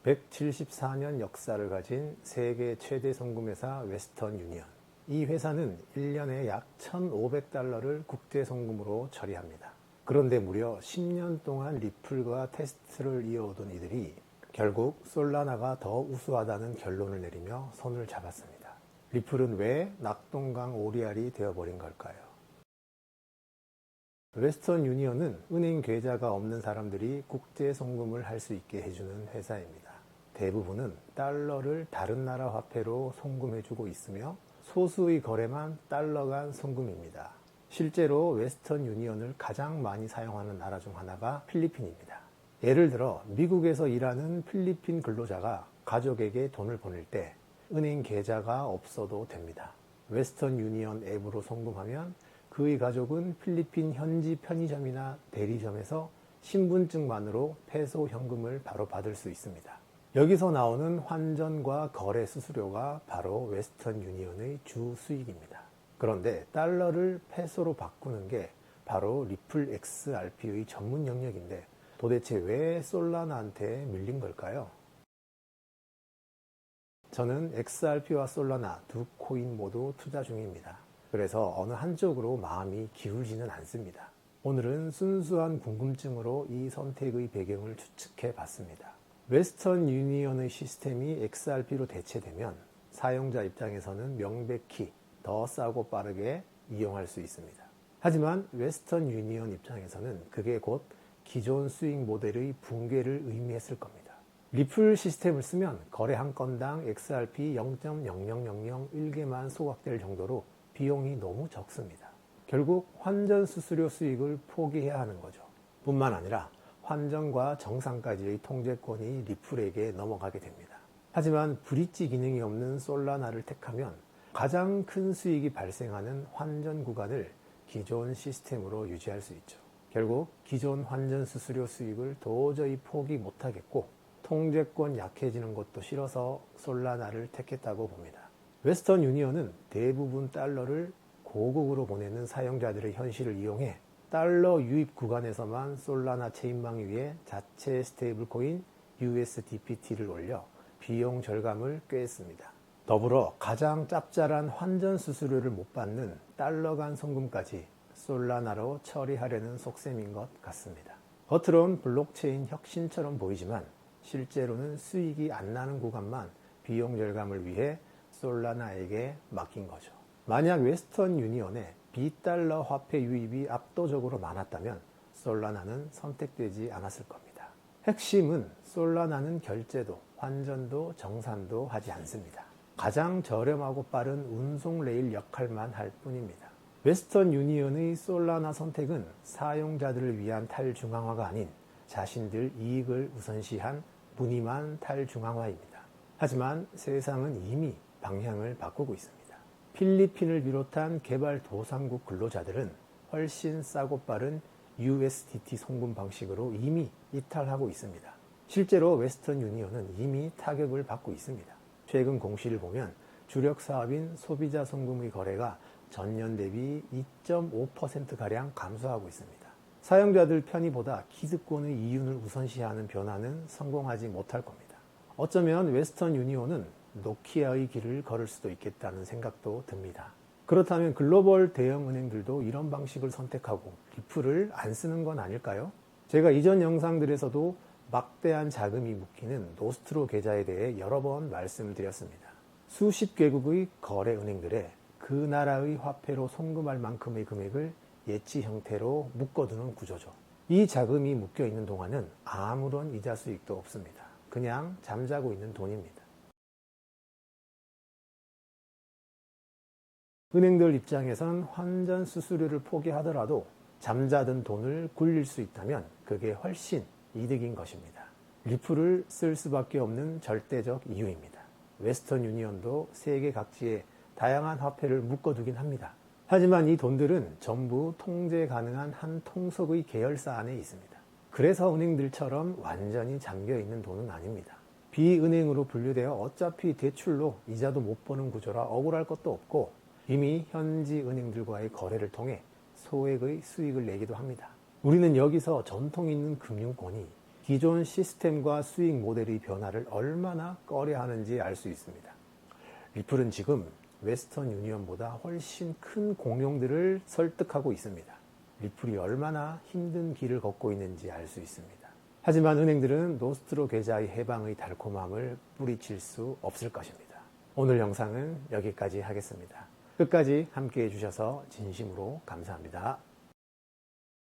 174년 역사를 가진 세계 최대 송금회사 웨스턴 유니언. 이 회사는 1년에 약 1,500달러를 국제 송금으로 처리합니다. 그런데 무려 10년 동안 리플과 테스트를 이어오던 이들이 결국 솔라나가 더 우수하다는 결론을 내리며 손을 잡았습니다. 리플은 왜 낙동강 오리알이 되어버린 걸까요? 웨스턴 유니언은 은행 계좌가 없는 사람들이 국제 송금을 할 수 있게 해주는 회사입니다. 대부분은 달러를 다른 나라 화폐로 송금해주고 있으며 소수의 거래만 달러 간 송금입니다. 실제로 웨스턴 유니언을 가장 많이 사용하는 나라 중 하나가 필리핀입니다. 예를 들어 미국에서 일하는 필리핀 근로자가 가족에게 돈을 보낼 때 은행 계좌가 없어도 됩니다. 웨스턴 유니언 앱으로 송금하면 그의 가족은 필리핀 현지 편의점이나 대리점에서 신분증만으로 페소 현금을 바로 받을 수 있습니다. 여기서 나오는 환전과 거래 수수료가 바로 웨스턴 유니언의 주 수익입니다. 그런데 달러를 페소로 바꾸는 게 바로 리플 XRP의 전문 영역인데 도대체 왜 솔라나한테 밀린 걸까요? 저는 XRP와 솔라나 두 코인 모두 투자 중입니다. 그래서 어느 한쪽으로 마음이 기울지는 않습니다. 오늘은 순수한 궁금증으로 이 선택의 배경을 추측해 봤습니다. 웨스턴 유니언의 시스템이 XRP로 대체되면 사용자 입장에서는 명백히 더 싸고 빠르게 이용할 수 있습니다. 하지만 웨스턴 유니언 입장에서는 그게 곧 기존 수익 모델의 붕괴를 의미했을 겁니다. 리플 시스템을 쓰면 거래 한 건당 XRP 0.00001개만 소각될 정도로 비용이 너무 적습니다. 결국 환전 수수료 수익을 포기해야 하는 거죠. 뿐만 아니라 환전과 정산까지의 통제권이 리플에게 넘어가게 됩니다. 하지만 브릿지 기능이 없는 솔라나를 택하면 가장 큰 수익이 발생하는 환전 구간을 기존 시스템으로 유지할 수 있죠. 결국 기존 환전 수수료 수익을 도저히 포기 못하겠고 통제권 약해지는 것도 싫어서 솔라나를 택했다고 봅니다. 웨스턴 유니언은 대부분 달러를 고국으로 보내는 사용자들의 현실을 이용해 달러 유입 구간에서만 솔라나 체인망 위에 자체 스테이블 코인 USDPT를 올려 비용 절감을 꾀했습니다. 더불어 가장 짭짤한 환전 수수료를 못 받는 달러 간 송금까지 솔라나로 처리하려는 속셈인 것 같습니다. 겉으론 블록체인 혁신처럼 보이지만 실제로는 수익이 안 나는 구간만 비용 절감을 위해 솔라나에게 맡긴 거죠. 만약 웨스턴 유니언에 비달러 화폐 유입이 압도적으로 많았다면 솔라나는 선택되지 않았을 겁니다. 핵심은 솔라나는 결제도 환전도 정산도 하지 않습니다. 가장 저렴하고 빠른 운송 레일 역할만 할 뿐입니다. 웨스턴 유니언의 솔라나 선택은 사용자들을 위한 탈중앙화가 아닌 자신들 이익을 우선시한 무늬만 탈중앙화입니다. 하지만 세상은 이미 방향을 바꾸고 있습니다. 필리핀을 비롯한 개발도상국 근로자들은 훨씬 싸고 빠른 USDT 송금 방식으로 이미 이탈하고 있습니다. 실제로 웨스턴 유니언은 이미 타격을 받고 있습니다. 최근 공시를 보면 주력 사업인 소비자 송금의 거래가 전년 대비 2.5%가량 감소하고 있습니다. 사용자들 편의보다 기득권의 이윤을 우선시하는 변화는 성공하지 못할 겁니다. 어쩌면 웨스턴 유니온은 노키아의 길을 걸을 수도 있겠다는 생각도 듭니다. 그렇다면 글로벌 대형 은행들도 이런 방식을 선택하고 리플을 안 쓰는 건 아닐까요? 제가 이전 영상들에서도 막대한 자금이 묶이는 노스트로 계좌에 대해 여러 번 말씀드렸습니다. 수십 개국의 거래 은행들에 그 나라의 화폐로 송금할 만큼의 금액을 예치 형태로 묶어두는 구조죠. 이 자금이 묶여있는 동안은 아무런 이자 수익도 없습니다. 그냥 잠자고 있는 돈입니다. 은행들 입장에선 환전 수수료를 포기하더라도 잠자던 돈을 굴릴 수 있다면 그게 훨씬 이득인 것입니다. 리플을 쓸 수밖에 없는 절대적 이유입니다. 웨스턴 유니언도 세계 각지에 다양한 화폐를 묶어두긴 합니다. 하지만 이 돈들은 전부 통제 가능한 한 통속의 계열사 안에 있습니다. 그래서 은행들처럼 완전히 잠겨있는 돈은 아닙니다. 비은행으로 분류되어 어차피 대출로 이자도 못 버는 구조라 억울할 것도 없고 이미 현지 은행들과의 거래를 통해 소액의 수익을 내기도 합니다. 우리는 여기서 전통 있는 금융권이 기존 시스템과 수익 모델의 변화를 얼마나 꺼려하는지 알 수 있습니다. 리플은 지금 웨스턴 유니언보다 훨씬 큰 공룡들을 설득하고 있습니다. 리플이 얼마나 힘든 길을 걷고 있는지 알 수 있습니다. 하지만 은행들은 노스트로 계좌의 해방의 달콤함을 뿌리칠 수 없을 것입니다. 오늘 영상은 여기까지 하겠습니다. 끝까지 함께 해주셔서 진심으로 감사합니다.